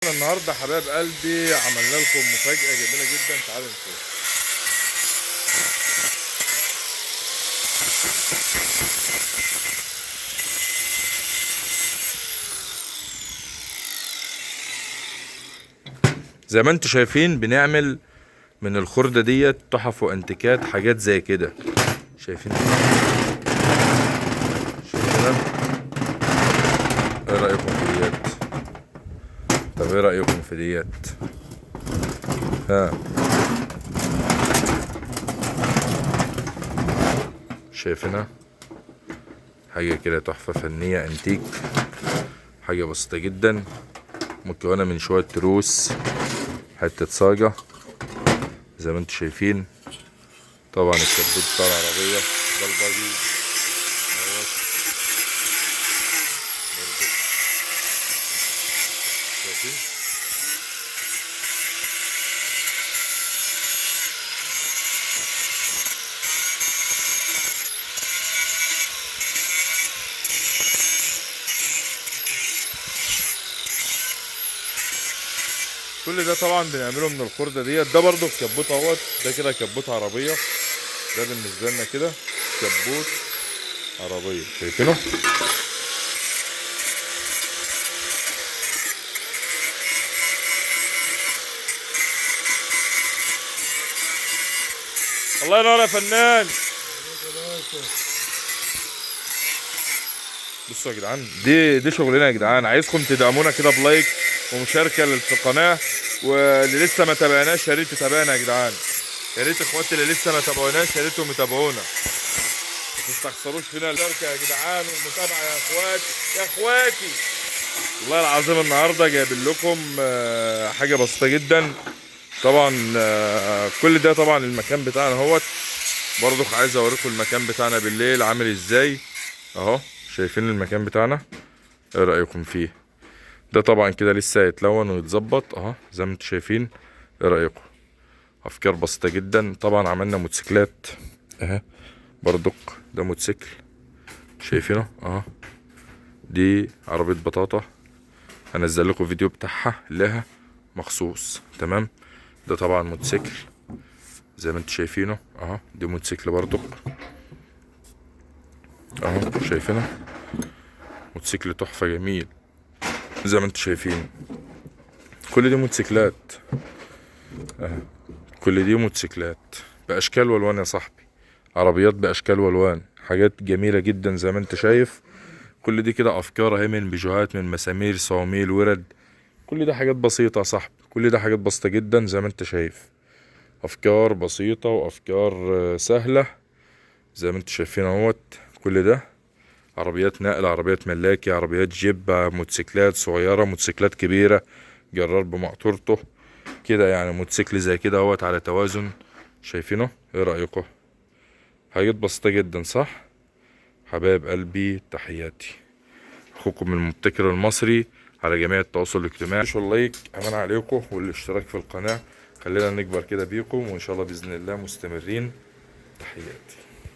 النهارده حبايب قلبي عملنا لكم مفاجأة جميلة جدا. تعالوا نشوف. زي ما انتم شايفين بنعمل من الخردة ديت تحف وانتيكات، حاجات زي كده. شايفين ايه رأيكم في ديت؟ طب ايه رأيكم في ديت؟ ها، شايفينها؟ حاجة كده تحفة فنية انتيك، حاجة بسيطة جدا مكونة من شوية تروس، حتة صاجة زي ما انتم شايفين. طبعا الكبوت بتاع العربية ده الباجي شايفين. كل ده طبعا بنعمله من الخردة ديت. ده برضو الكبوت اهوت، ده كده كبوت عربية. ده بالنسبة لنا كده كبوت عربية، شايفينه؟ الله ينور يا فنان. بصوا يا جدعان، دي شغلنا يا جدعان. عايزكم تدعمونا كده بلايك ومشاركة في القناة، واللي لسه ما تابعناش يا ريت تتابعنا يا جدعان. يا ريت اخواتي اللي لسه ما تابعوناش يا ريتهم يتابعونا. ما تستخسروش فينا المشاركة يا جدعان والمتابعة يا اخواتي يا اخواتي. والله العظيم النهارده جايبين لكم حاجة بسيطة جدا. طبعا كل ده طبعا المكان بتاعنا اهوت. برضو عايز اوريكم المكان بتاعنا بالليل عامل ازاي اهو. شايفين المكان بتاعنا؟ ايه رأيكم فيه؟ ده طبعا كده لسه هيتلون ويتظبط اهو زي ما انتم شايفين. ايه رأيكم؟ افكار بسيطة جدا. طبعا عملنا موتوسيكلات اهي برضك. ده موتوسيكل شايفينه اهو. دي عربية بطاطا، هنزل لكم فيديو بتاعها لها مخصوص. تمام. ده طبعا موتوسيكل زي ما انتم شايفينه اهو. دي موتوسيكل برضك اهو، شايفينه؟ موتوسيكل تحفة جميل زي ما انتم شايفين. كل دي موتوسيكلات اهي. كل دي موتوسيكلات باشكال والوان يا صاحبي. عربيات باشكال والوان، حاجات جميلة جدا زي ما انت شايف. كل دي كده افكار اهي، من بيجوهات، من مسامير، صواميل، ورد. كل ده حاجات بسيطة يا صاحبي. كل ده حاجات بسيطة جدا زي ما انت شايف. افكار بسيطة وافكار سهلة زي ما انتم شايفين اهوت. كل ده عربيات نقل، عربيات ملاكي، عربيات جيب، موتوسيكلات صغيرة، موتوسيكلات كبيرة، جرار بمقطورته كده يعني. موتوسيكل زي كده اهوت على توازن، شايفينه؟ ايه رأيكم؟ حاجات بسيطة جدا صح؟ حبايب قلبي تحياتي، اخوكم المبتكر المصري على جميع التواصل الاجتماعي. اللايك امان عليكم والاشتراك في القناة، خلينا نكبر كده بيكم، وان شاء الله باذن الله مستمرين. تحياتي.